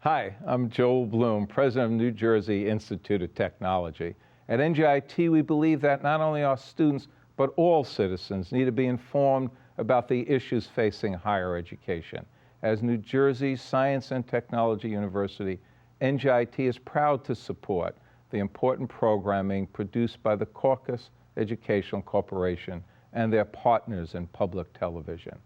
Hi, I'm Joel Bloom, president of New Jersey Institute of Technology. At NJIT, we believe that not only our students, but all citizens need to be informed about the issues facing higher education. As New Jersey's Science and Technology University, NJIT is proud to support the important programming produced by the Caucus Educational Corporation and their partners in public television.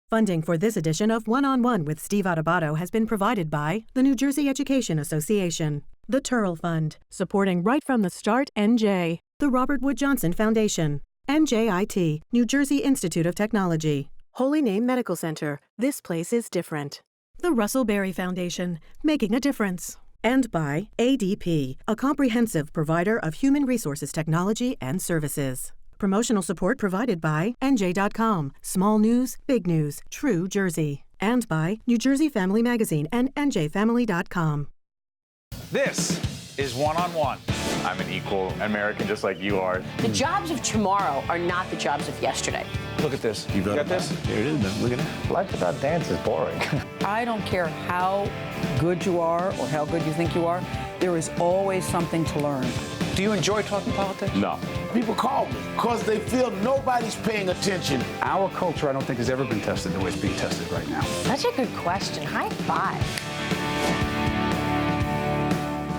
Funding for this edition of One-on-One with Steve Adubato has been provided by the New Jersey Education Association, the Turrell Fund, supporting Right from the Start NJ, the Robert Wood Johnson Foundation, NJIT, New Jersey Institute of Technology, Holy Name Medical Center, this place is different, the Russell Berry Foundation, making a difference, and by ADP, a comprehensive provider of human resources technology and services. Promotional support provided by NJ.com, small news, big news, true Jersey. And by New Jersey Family Magazine and NJFamily.com. This is One-on-One. I'm an equal American just like you are. The jobs of tomorrow are not the jobs of yesterday. Look at this. You got this? Here it is, man. Look at that. Life without dance is boring. I don't care how good you are or how good you think you are, there is always something to learn. Do you enjoy talking politics? No. People call me because they feel nobody's paying attention. Our culture, I don't think, has ever been tested the way it's being tested right now. Such a good question. High five.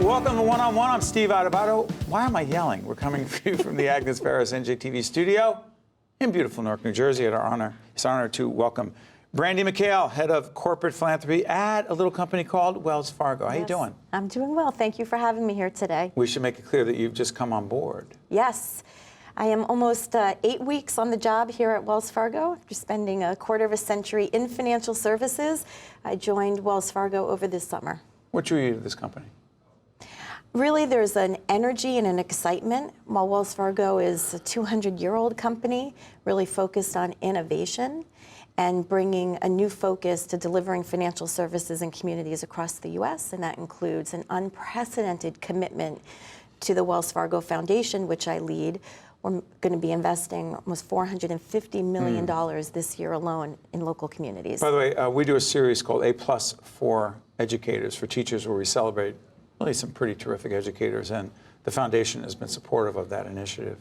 Welcome to One-on-One. I'm Steve Adubato. Why am I yelling? We're coming to you from the Agnes Barris NJTV studio in beautiful Newark, New Jersey. It's an honor to welcome Brandi McHale, head of corporate philanthropy at a little company called Wells Fargo. How you doing? I'm doing well. Thank you for having me here today. We should make it clear that you've just come on board. Yes. I am almost 8 weeks on the job here at Wells Fargo. After spending a quarter of a century in financial services, I joined Wells Fargo over this summer. What drew you to this company? Really, there's an energy and an excitement. While Wells Fargo is a 200-year-old company, really focused on innovation and bringing a new focus to delivering financial services in communities across the U.S., and that includes an unprecedented commitment to the Wells Fargo Foundation, which I lead. We're going to be investing almost $450 million this year alone in local communities. By the way, we do a series called A+ for educators, for teachers, where we celebrate really some pretty terrific educators, and the foundation has been supportive of that initiative.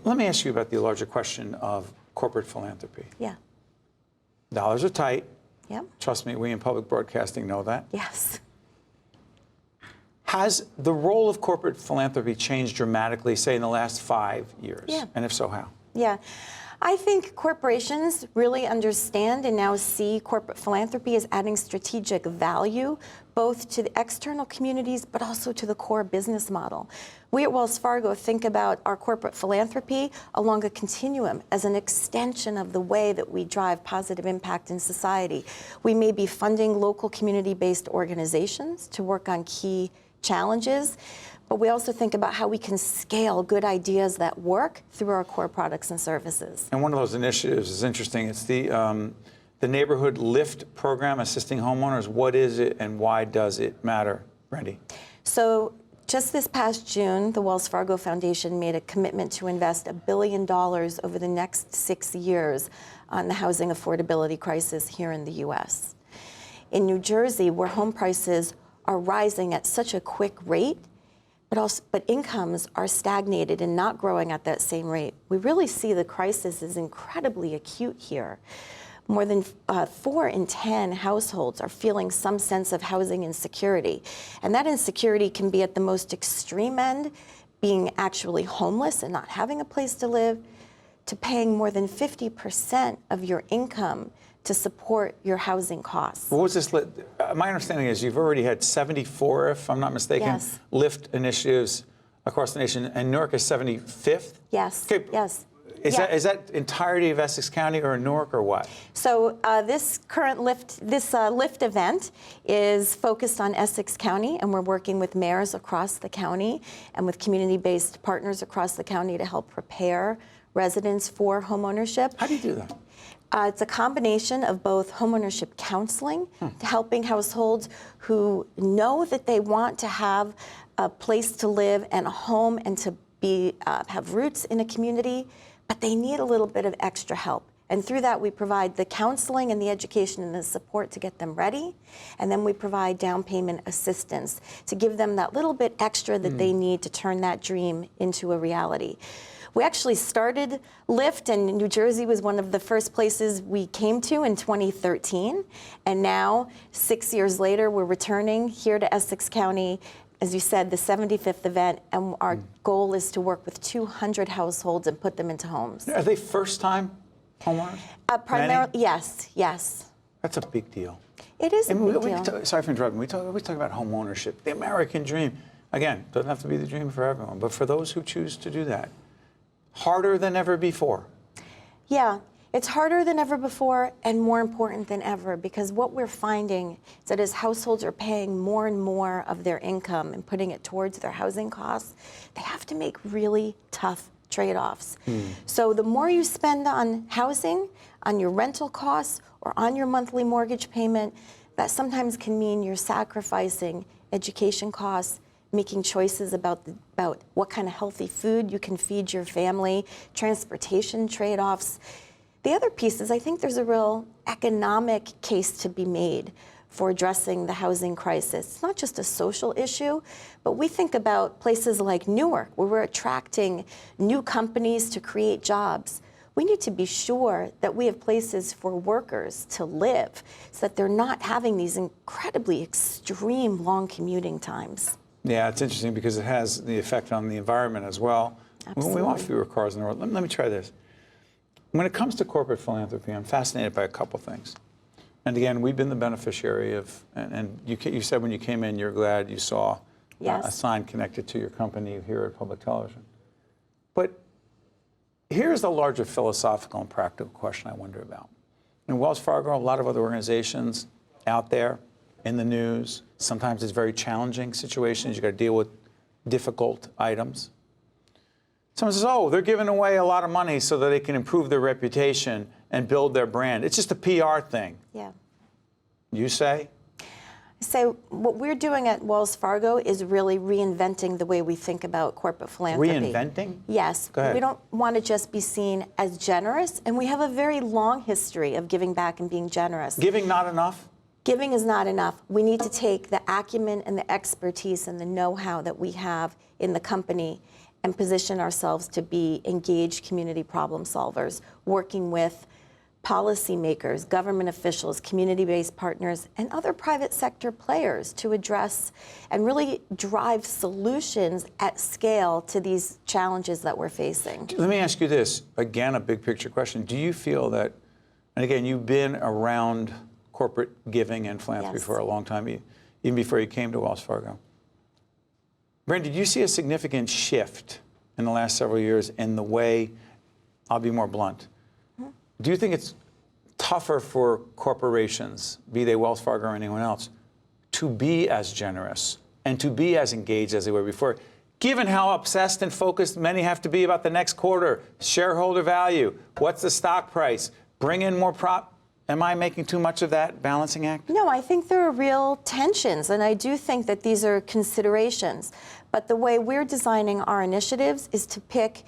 Let me ask you about the larger question of corporate philanthropy. Yeah. Dollars are tight. Yep. Trust me, we in public broadcasting know that. Yes. Has the role of corporate philanthropy changed dramatically, say, in the last 5 years? Yeah. And if so, how? Yeah. I think corporations really understand and now see corporate philanthropy as adding strategic value, both to the external communities, but also to the core business model. We at Wells Fargo think about our corporate philanthropy along a continuum as an extension of the way that we drive positive impact in society. We may be funding local community-based organizations to work on key challenges, but we also think about how we can scale good ideas that work through our core products and services. And one of those initiatives is interesting. It's the Neighborhood Lift program assisting homeowners. What is it and why does it matter, Brandi? So just this past June, the Wells Fargo Foundation made a commitment to invest $1 billion over the next 6 years on the housing affordability crisis here in the U.S. In New Jersey, where home prices are rising at such a quick rate, but incomes are stagnated and not growing at that same rate, we really see the crisis is incredibly acute here. More than 4 in 10 households are feeling some sense of housing insecurity. And that insecurity can be at the most extreme end, being actually homeless and not having a place to live, to paying more than 50% of your income to support your housing costs. What was this? My understanding is you've already had 74, if I'm not mistaken, yes, lift initiatives across the nation, and Newark is 75th? Yes, okay. Yes. Is that entirety of Essex County or Newark or what? So this current lift event is focused on Essex County, and we're working with mayors across the county and with community-based partners across the county to help prepare residents for homeownership. How do you do that? It's a combination of both homeownership counseling, helping households who know that they want to have a place to live and a home and to be have roots in a community, but they need a little bit of extra help. And through that, we provide the counseling and the education and the support to get them ready. And then we provide down payment assistance to give them that little bit extra that they need to turn that dream into a reality. We actually started LIFT, and New Jersey was one of the first places we came to in 2013. And now, 6 years later, we're returning here to Essex County, as you said, the 75th event, and our goal is to work with 200 households and put them into homes. Are they first-time homeowners? Primarily, yes, yes. That's a big deal. It is a big deal. Sorry for interrupting. We talk about home ownership, the American dream. Again, doesn't have to be the dream for everyone, but for those who choose to do that, harder than ever before. Yeah, it's harder than ever before and more important than ever, because what we're finding is that as households are paying more and more of their income and putting it towards their housing costs, they have to make really tough trade-offs. So the more you spend on housing, on your rental costs, or on your monthly mortgage payment, that sometimes can mean you're sacrificing education costs, making choices about what kind of healthy food you can feed your family, transportation trade-offs. The other piece is I think there's a real economic case to be made for addressing the housing crisis. It's not just a social issue, but we think about places like Newark, where we're attracting new companies to create jobs. We need to be sure that we have places for workers to live so that they're not having these incredibly extreme long commuting times. Yeah, it's interesting because it has the effect on the environment as well. Absolutely. We want fewer cars in the world. Let me try this. When it comes to corporate philanthropy, I'm fascinated by a couple things. And again, we've been the beneficiary of, and you said when you came in, you're glad you saw a sign connected to your company here at Public Television. But here's the larger philosophical and practical question I wonder about. In Wells Fargo, a lot of other organizations out there in the news, sometimes it's very challenging situations. You've got to deal with difficult items. Someone says, oh, they're giving away a lot of money so that they can improve their reputation and build their brand. It's just a PR thing. Yeah. You say? So what we're doing at Wells Fargo is really reinventing the way we think about corporate philanthropy. Reinventing? Yes. Go ahead. We don't want to just be seen as generous, and we have a very long history of giving back and being generous. Giving not enough? Giving is not enough. We need to take the acumen and the expertise and the know-how that we have in the company and position ourselves to be engaged community problem solvers, working with policymakers, government officials, community-based partners, and other private sector players to address and really drive solutions at scale to these challenges that we're facing. Let me ask you this, again, a big picture question. Do you feel that, and again, you've been around corporate giving and philanthropy for a long time, even before you came to Wells Fargo. Brandi, did you see a significant shift in the last several years in the way, I'll be more blunt, do you think it's tougher for corporations, be they Wells Fargo or anyone else, to be as generous and to be as engaged as they were before, given how obsessed and focused many have to be about the next quarter, shareholder value, what's the stock price, bring in more Am I making too much of that balancing act? No, I think there are real tensions, and I do think that these are considerations. But the way we're designing our initiatives is to pick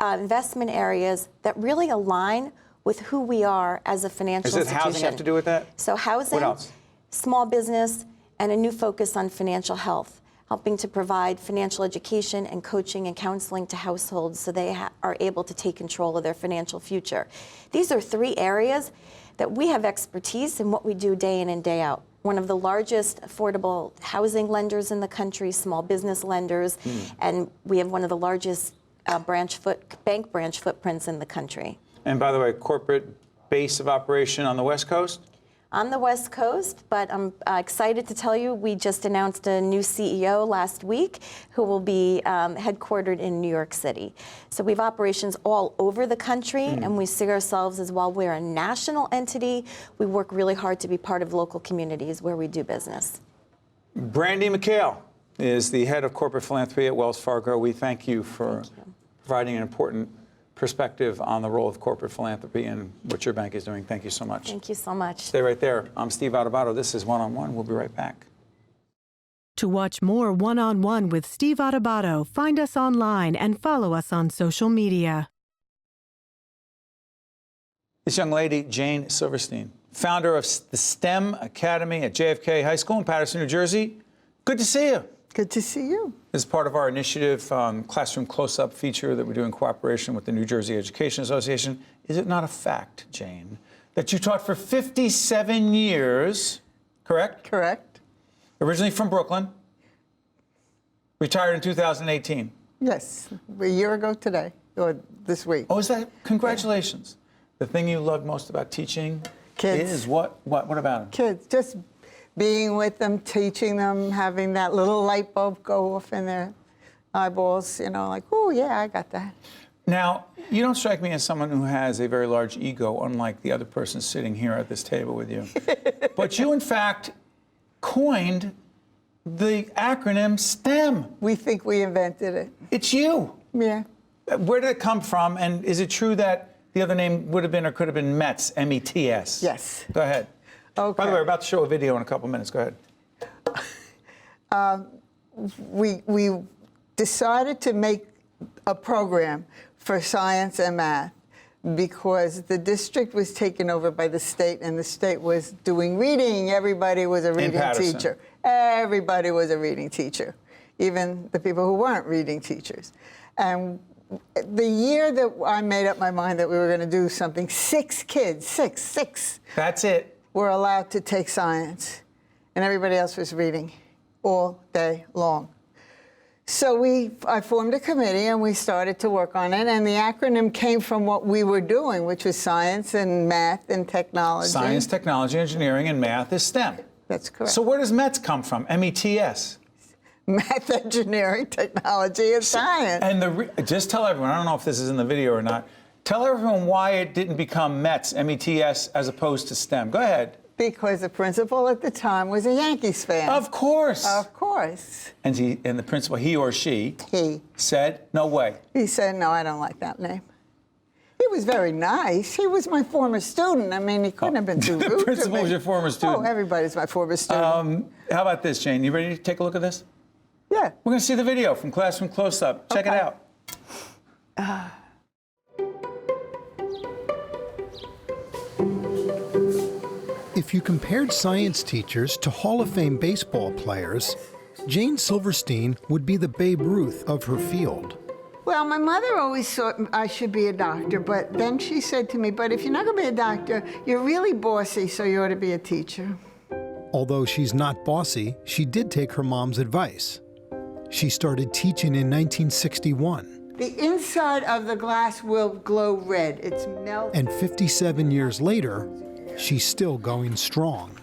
investment areas that really align with who we are as a financial institution. Does housing have to do with that? So housing, what else? Small business, and a new focus on financial health, helping to provide financial education and coaching and counseling to households so they are able to take control of their financial future. These are three areas that we have expertise in what we do day in and day out. One of the largest affordable housing lenders in the country, small business lenders, and we have one of the largest bank branch footprints in the country. And by the way, corporate base of operation on the West Coast? On the West Coast, but I'm excited to tell you we just announced a new CEO last week who will be headquartered in New York City. So we have operations all over the country, and we see ourselves as, while we're a national entity, we work really hard to be part of local communities where we do business. Brandi McHale is the head of corporate philanthropy at Wells Fargo. We thank you for providing an important perspective on the role of corporate philanthropy and what your bank is doing. Thank you so much. Thank you so much. Stay right there. I'm Steve Adubato. This is One on One. We'll be right back. To watch more One-on-One with Steve Adubato, find us online and follow us on social media. This young lady, Jane Silverstein, founder of the STEM Academy at JFK High School in Paterson, New Jersey. Good to see you. Good to see you. This is part of our initiative, Classroom Close-Up feature that we do in cooperation with the New Jersey Education Association. Is it not a fact, Jane, that you taught for 57 years, correct? Correct. Originally from Brooklyn, retired in 2018. Yes, a year ago today, or this week. Oh, is that? Congratulations. Yeah. The thing you loved most about teaching kids. Is what? What about them? Kids, just being with them, teaching them, having that little light bulb go off in their eyeballs, you know, like, oh, yeah, I got that. Now, you don't strike me as someone who has a very large ego, unlike the other person sitting here at this table with you. But you, in fact, coined the acronym STEM. We think we invented it. It's you. Yeah. Where did it come from? And is it true that the other name would have been or could have been METS, M-E-T-S? Yes. Go ahead. Okay. By the way, we're about to show a video in a couple minutes. Go ahead. We decided to make a program for science and math because the district was taken over by the state, and the state was doing reading. Everybody was a reading teacher. Everybody was a reading teacher, even the people who weren't reading teachers. And the year that I made up my mind that we were going to do something, 6 kids, six. That's it. Were allowed to take science, and everybody else was reading all day long. So I formed a committee, and we started to work on it, and the acronym came from what we were doing, which was science and math and technology. Science, technology, engineering, and math is STEM. That's correct. So where does METS come from, M-E-T-S? Math, engineering, technology, and science. And just tell everyone, I don't know if this is in the video or not, tell everyone why it didn't become METS, M-E-T-S, as opposed to STEM. Go ahead. Because the principal at the time was a Yankees fan. Of course. Of course. And the principal, he or she, said, no way. He said, no, I don't like that name. He was very nice. He was my former student. I mean, he couldn't have been too rude to me. The principal was your former student. Oh, everybody's my former student. How about this, Jane? You ready to take a look at this? Yeah. We're going to see the video from Classroom Close-Up. Check it out. If you compared science teachers to Hall of Fame baseball players, Jane Silverstein would be the Babe Ruth of her field. Well, my mother always thought I should be a doctor, but then she said to me, but if you're not going to be a doctor, you're really bossy, so you ought to be a teacher. Although she's not bossy, she did take her mom's advice. She started teaching in 1961. The inside of the glass will glow red. It's melted. And 57 years later, she's still going strong.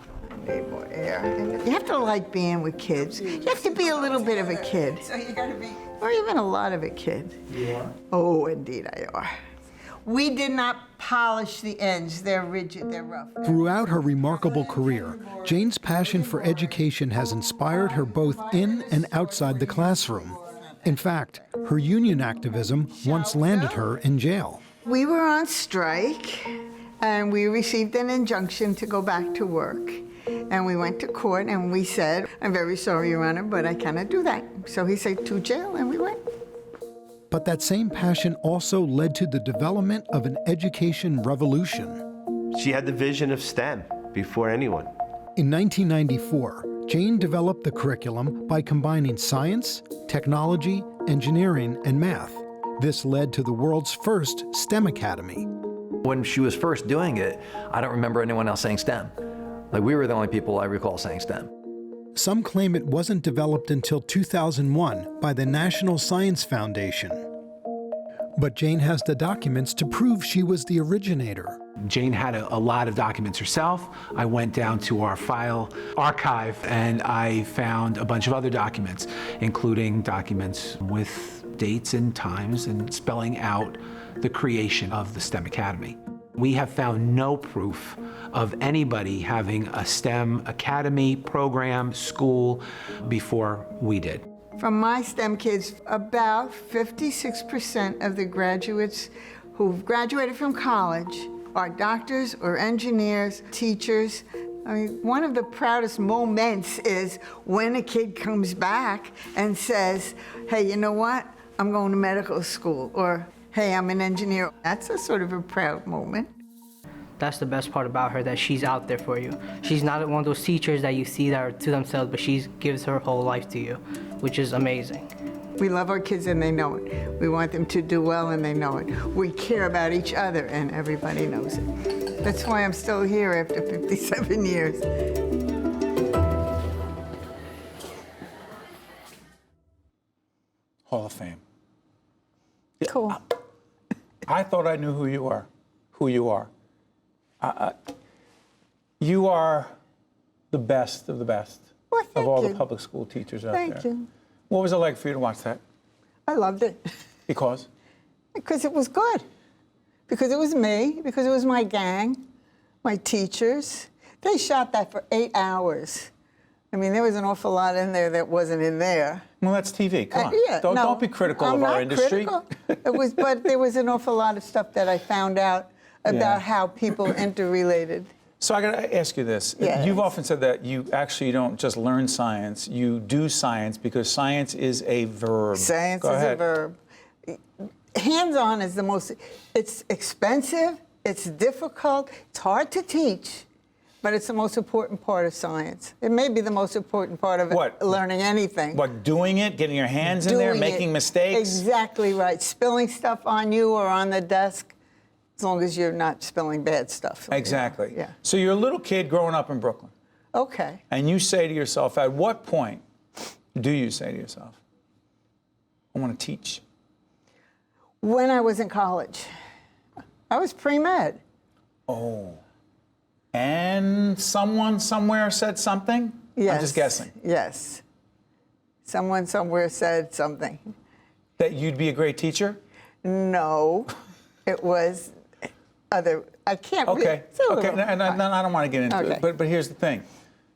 Need more air. And you have to like being with kids. You have to be a little bit of a kid. So you got to be, or even a lot of a kid. You are? Oh, indeed I are. We did not polish the ends. They're rigid, they're rough. Throughout her remarkable career, Jane's passion for education has inspired her both in and outside the classroom. In fact, her union activism once landed her in jail. We were on strike, and we received an injunction to go back to work. And we went to court, and we said, I'm very sorry, Your Honor, but I cannot do that. So he said, to jail, and we went. But that same passion also led to the development of an education revolution. She had the vision of STEM before anyone. In 1994, Jane developed the curriculum by combining science, technology, engineering, and math. This led to the world's first STEM Academy. When she was first doing it, I don't remember anyone else saying STEM. Like, we were the only people I recall saying STEM. Some claim it wasn't developed until 2001 by the National Science Foundation. But Jane has the documents to prove she was the originator. Jane had a lot of documents herself. I went down to our file archive and I found a bunch of other documents, including documents with dates and times and spelling out the creation of the STEM Academy. We have found no proof of anybody having a STEM Academy program, school, before we did. From my STEM kids, about 56% of the graduates who've graduated from college are doctors or engineers, teachers. I mean, one of the proudest moments is when a kid comes back and says, hey, you know what? I'm going to medical school, or hey, I'm an engineer. That's a sort of a proud moment. That's the best part about her, that she's out there for you. She's not one of those teachers that you see that are to themselves, but she gives her whole life to you, which is amazing. We love our kids and they know it. We want them to do well and they know it. We care about each other and everybody knows it. That's why I'm still here after 57 years. Hall of Fame. Cool. I thought I knew who you are. You are the best of the best of all the public school teachers out there. Thank you. What was it like for you to watch that? I loved it. Because? Because it was good. Because it was me. Because it was my gang, my teachers. They shot that for 8 hours. I mean, there was an awful lot in there that wasn't in there. Well, that's TV. Come on. Yeah, don't be critical of our industry. Critical. But there was an awful lot of stuff that I found out about how people interrelated. So I got to ask you this. Yes. You've often said that you actually don't just learn science, you do science because science is a verb. Science is a verb. Hands-on is the most, it's expensive, it's difficult, it's hard to teach, but it's the most important part of science. It may be the most important part of learning anything. What, doing it, getting your hands in there, making mistakes? Exactly right. Spilling stuff on you or on the desk, as long as you're not spilling bad stuff. Exactly. Yeah. So you're a little kid growing up in Brooklyn. Okay. And you say to yourself, at what point do you say to yourself, I want to teach? When I was in college. I was pre-med. Oh. And someone somewhere said something? Yes. I'm just guessing. Yes. Someone somewhere said something. That you'd be a great teacher? No. It was other. I can't. Okay. Okay. And I don't want to get into it. But here's the thing.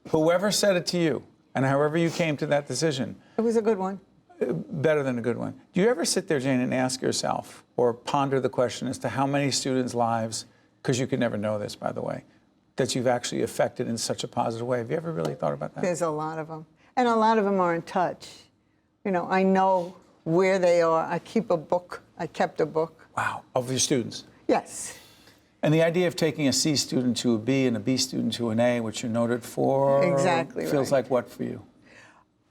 Whoever said it to you, and however you came to that decision. It was a good one. Better than a good one. Do you ever sit there, Jane, and ask yourself, or ponder the question as to how many students' lives, because you could never know this, by the way, that you've actually affected in such a positive way? Have you ever really thought about that? There's a lot of them. And a lot of them are in touch. You know, I know where they are. I keep a book. I kept a book. Wow. Of your students? Yes. And the idea of taking a C student to a B and a B student to an A, which you're noted for, exactly feels like what for you?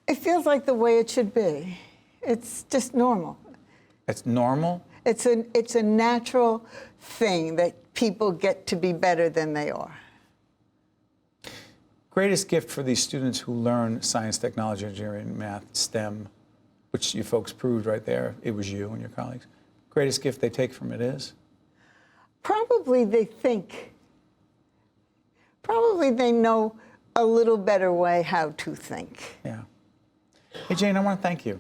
It feels like the way it should be. It's just normal. It's normal? It's a natural thing that people get to be better than they are. Greatest gift for these students who learn science, technology, engineering, math, STEM, which you folks proved right there, it was you and your colleagues. Greatest gift they take from it is? Probably they know a little better way how to think. Yeah. Hey, Jane, I want to thank you.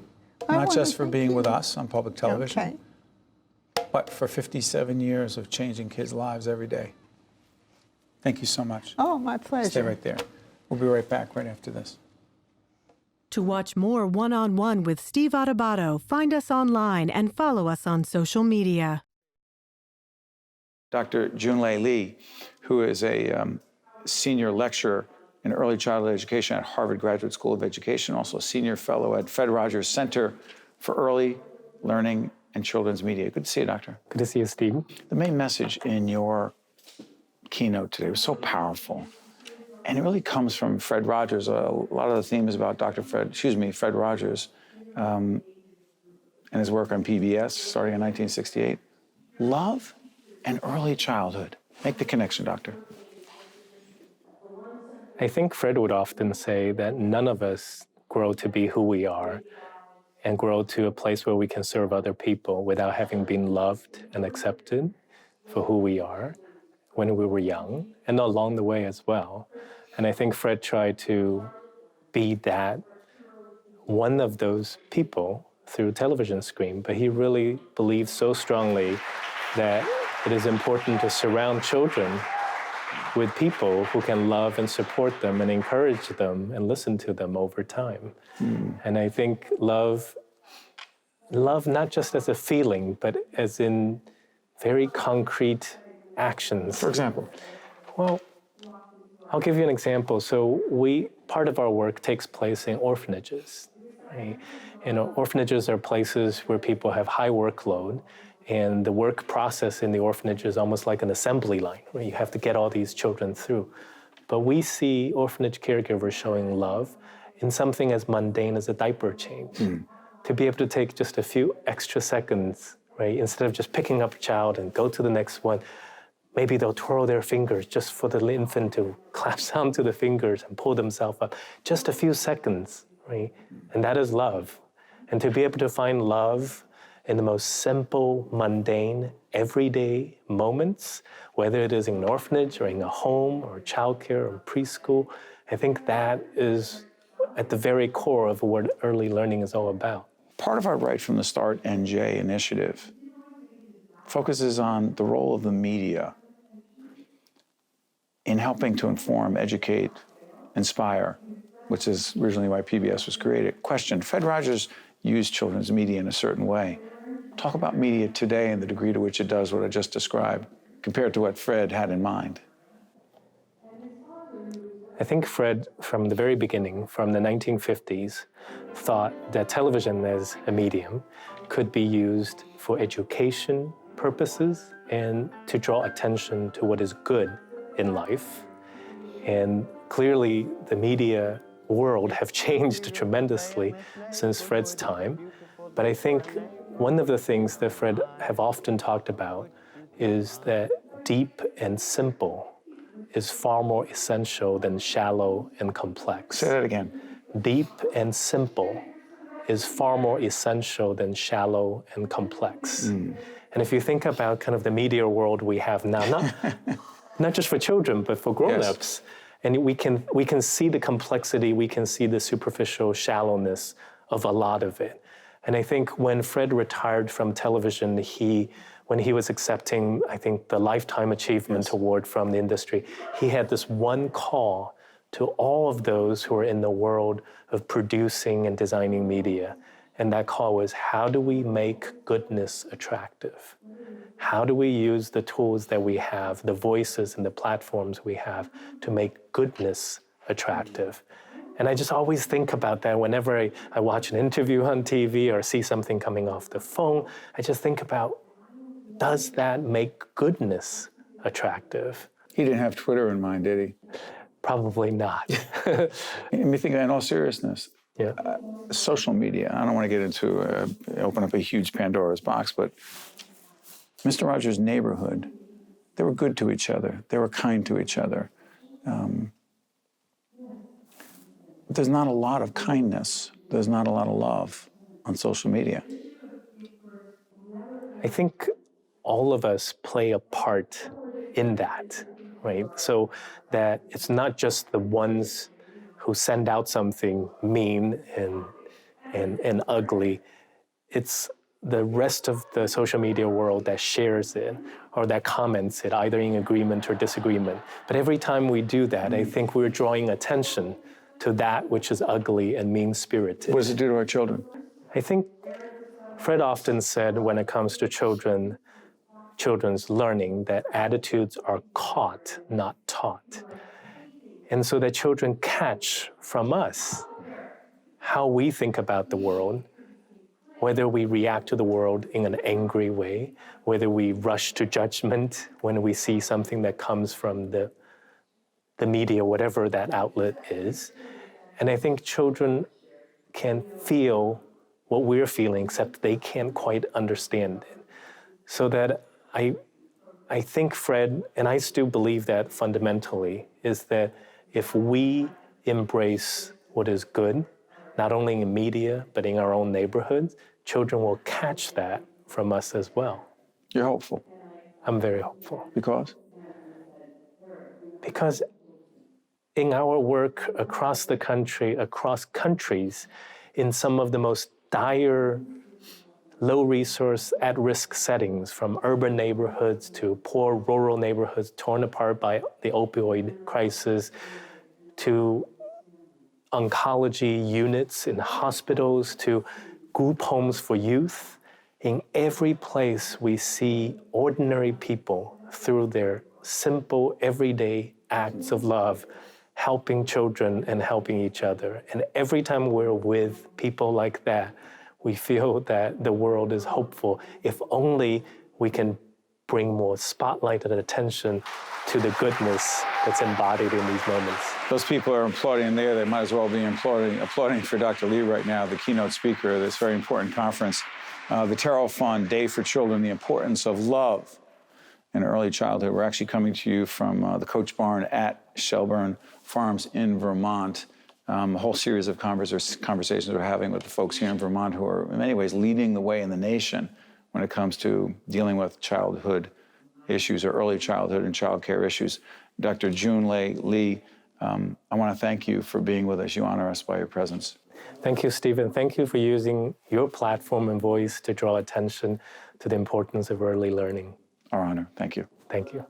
Not just for being with us on public television, but for 57 years of changing kids' lives every day. Thank you so much. Oh, my pleasure. Stay right there. We'll be right back right after this. To watch more One-on-One with Steve Adubato, find us online and follow us on social media. Dr. Junlei Li, who is a senior lecturer in early childhood education at Harvard Graduate School of Education, also a senior fellow at Fred Rogers Center for Early Learning and Children's Media. Good to see you, Doctor. Good to see you, Steve. The main message in your keynote today was so powerful. And it really comes from Fred Rogers. A lot of the theme is about Fred Rogers and his work on PBS starting in 1968. Love and early childhood. Make the connection, Doctor. I think Fred would often say that none of us grow to be who we are and grow to a place where we can serve other people without having been loved and accepted for who we are when we were young and along the way as well. And I think Fred tried to be that, one of those people through a television screen, but he really believed so strongly that it is important to surround children with people who can love and support them and encourage them and listen to them over time. And I think love not just as a feeling, but as in very concrete actions. For example? Well, I'll give you an example. So part of our work takes place in orphanages. Orphanages are places where people have high workload, And the work process in the orphanage is almost like an assembly line, where you have to get all these children through. But we see orphanage caregivers showing love in something as mundane as a diaper change. To be able to take just a few extra seconds, right? Instead of just picking up a child and go to the next one, maybe they'll twirl their fingers just for the infant to clasp onto the fingers and pull themselves up. Just a few seconds, right? And that is love. And to be able to find love in the most simple, mundane, everyday moments, whether it is in an orphanage or in a home or childcare or preschool, I think that is at the very core of what early learning is all about. Part of our Right from the Start NJ initiative focuses on the role of the media in helping to inform, educate, inspire, which is originally why PBS was created. Question, Fred Rogers used children's media in a certain way. Talk about media today and the degree to which it does what I just described, compared to what Fred had in mind. I think Fred, from the very beginning, from the 1950s, thought that television as a medium could be used for education purposes and to draw attention to what is good in life. And clearly, the media world have changed tremendously since Fred's time. But I think one of the things that Fred have often talked about is that deep and simple is far more essential than shallow and complex. Say that again. Deep and simple is far more essential than shallow and complex. And if you think about kind of the media world we have now, not just for children, but for grown-ups, and we can see the complexity, we can see the superficial shallowness of a lot of it. And I think when Fred retired from television, when he was accepting, I think, the Lifetime Achievement Award from the industry, he had this one call to all of those who are in the world of producing and designing media. And that call was, how do we make goodness attractive? How do we use the tools that we have, the voices and the platforms we have to make goodness attractive? And I just always think about that whenever I watch an interview on TV or see something coming off the phone. I just think about, does that make goodness attractive? He didn't have Twitter in mind, did he? Probably not. I mean, think in all seriousness, social media, I don't want to get into, open up a huge Pandora's box, but Mr. Rogers' neighborhood, they were good to each other. They were kind to each other. There's not a lot of kindness. There's not a lot of love on social media. I think all of us play a part in that, right? So that it's not just the ones who send out something mean and ugly. It's the rest of the social media world that shares it or that comments it, either in agreement or disagreement. But every time we do that, I think we're drawing attention to that which is ugly and mean-spirited. What does it do to our children? I think Fred often said when it comes to children's learning that attitudes are caught, not taught. And so that children catch from us how we think about the world, whether we react to the world in an angry way, whether we rush to judgment when we see something that comes from the media, whatever that outlet is. And I think children can feel what we're feeling, except they can't quite understand it. So that I think Fred, and I still believe that fundamentally, is that if we embrace what is good, not only in media, but in our own neighborhoods, children will catch that from us as well. You're hopeful? I'm very hopeful. Because? Because in our work across the country, across countries, in some of the most dire, low-resource, at-risk settings, from urban neighborhoods to poor rural neighborhoods torn apart by the opioid crisis, to oncology units in hospitals, to group homes for youth. In every place, we see ordinary people through their simple, everyday acts of love, helping children and helping each other. And every time we're with people like that, we feel that the world is hopeful if only we can bring more spotlight and attention to the goodness that's embodied in these moments. Those people are applauding there. They might as well be applauding for Dr. Li right now, the keynote speaker of this very important conference. The Turrell Fund, Day for Children, the importance of love in early childhood. We're actually coming to you from the Coach Barn at Shelburne Farms in Vermont. A whole series of conversations we're having with the folks here in Vermont who are in many ways leading the way in the nation when it comes to dealing with childhood issues or early childhood and child care issues. Dr. Junlei Li, I want to thank you for being with us. You honor us by your presence. Thank you, Stephen. Thank you for using your platform and voice to draw attention to the importance of early learning. Our honor. Thank you. Thank you.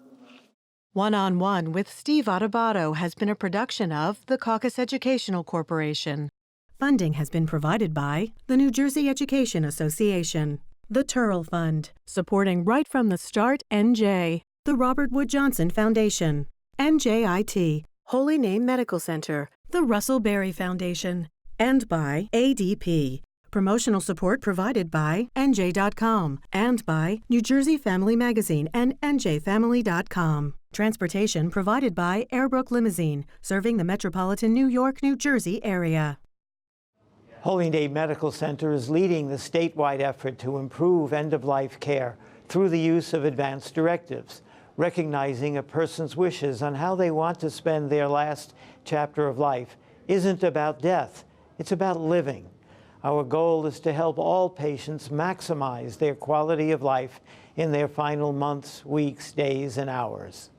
One-on-One with Steve Adubato has been a production of the Caucus Educational Corporation. Funding has been provided by the New Jersey Education Association, the Turrell Fund, supporting Right from the Start NJ, the Robert Wood Johnson Foundation, NJIT, Holy Name Medical Center, the Russell Berry Foundation, and by ADP. Promotional support provided by NJ.com and by New Jersey Family Magazine and NJFamily.com. Transportation provided by Airbrook Limousine, serving the metropolitan New York, New Jersey area. Holy Name Medical Center is leading the statewide effort to improve end-of-life care through the use of advanced directives, recognizing a person's wishes on how they want to spend their last chapter of life isn't about death, it's about living. Our goal is to help all patients maximize their quality of life in their final months, weeks, days, and hours.